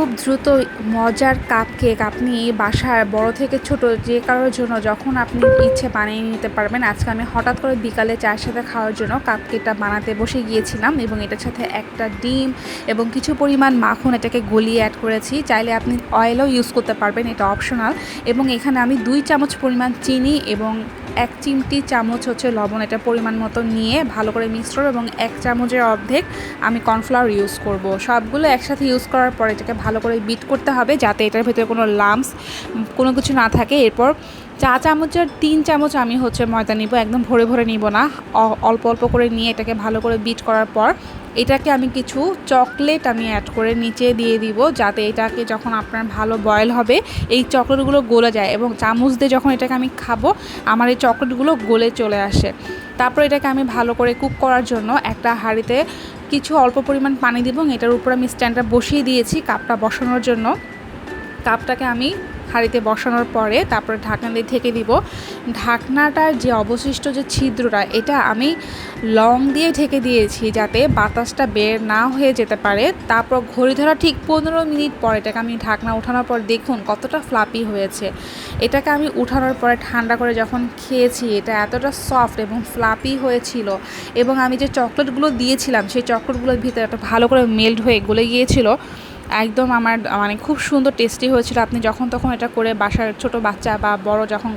খুব দ্রুত মজার কাপকেক আপনি বাসায় বড় থেকে ছোট যে কারোর জন্য যখন আপনি ইচ্ছে বানিয়ে নিতে পারবেন। আজকে আমি হঠাৎ করে বিকালে চায়ের সাথে খাওয়ার জন্য কাপকেকটা বানাতে বসে গিয়েছিলাম এবং এটার সাথে একটা ডিম এবং কিছু পরিমাণ মাখন এটাকে গলিয়ে অ্যাড করেছি। চাইলে আপনি অয়েলও ইউজ করতে পারবেন, এটা অপশনাল। এবং এখানে আমি 2 চামচ পরিমাণ চিনি এবং 1 চিমটি চামচ লবণ এটা পরিমাণ মতো নিয়ে ভালো করে মিক্স করব এবং 1 চামচের অর্ধেক আমি কর্নফ্লাওয়ার ইউজ করব। সবগুলো একসাথে ইউজ করার পর এটাকে ভালো করে বিট করতে হবে যাতে এটার ভেতরে কোনো লাম্পস কোনো কিছু না থাকে। এরপর চা চামচের 3 চামচ আমি ময়দা নিব, একদম ভরে ভরে নিব না, অল্প অল্প করে নিয়ে এটাকে ভালো করে বিট করার পর এটাকে আমি কিছু চকলেট অ্যাড করে নিচে দিয়ে দিব যাতে এটাকে যখন আপনার ভালো বয়েল হবে এই চকলেটগুলো গলে যায় এবং চামচ দিয়ে যখন এটাকে আমি খাবো আমার এই চকলেটগুলো গলে চলে আসে। তারপর এটাকে আমি ভালো করে কুক করার জন্য একটা হাঁড়িতে কিছু অল্প পরিমাণ পানি দিব এবং এটার উপর আমি স্ট্যান্ডটা বসিয়ে দিয়েছি কাপটা বসানোর জন্য। কাপটাকে আমি হাঁড়িতে বসানোর পরে তারপরে ঢাকনা দিয়ে ঢেকে দিব। ঢাকনাটার যে অবশিষ্ট যে ছিদ্রটা এটা আমি লং দিয়ে ঢেকে দিয়েছি যাতে বাতাসটা বের না হয়ে যেতে পারে। তারপর ঘড়ি ধরা ঠিক 15 মিনিট পর এটাকে আমি ঢাকনা উঠানোর পর দেখুন কতটা ফ্লাপি হয়েছে। এটাকে আমি উঠানোর পরে ঠান্ডা করে যখন খেয়েছি এটা এতটা সফট এবং ফ্লাপি হয়েছিল এবং আমি যে চকলেটগুলো দিয়েছিলাম সেই চকলেটগুলোর ভিতরে একটা ভালো করে মেল্ট হয়ে গলে গিয়েছিল। একদম আমার খুব সুন্দর টেস্টি হয়েছিল। আপনি যখন তখন এটা করে বাসার ছোট বাচ্চা বা বড় যখন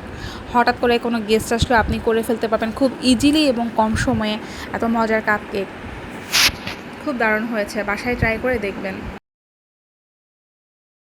হঠাৎ করে কোনো গেস্ট আসলে আপনি করে ফেলতে পারবেন খুব ইজিলি এবং কম সময়ে। এত মজার কাপকেক খুব দারুণ হয়েছে, বাসায় ট্রাই করে দেখবেন।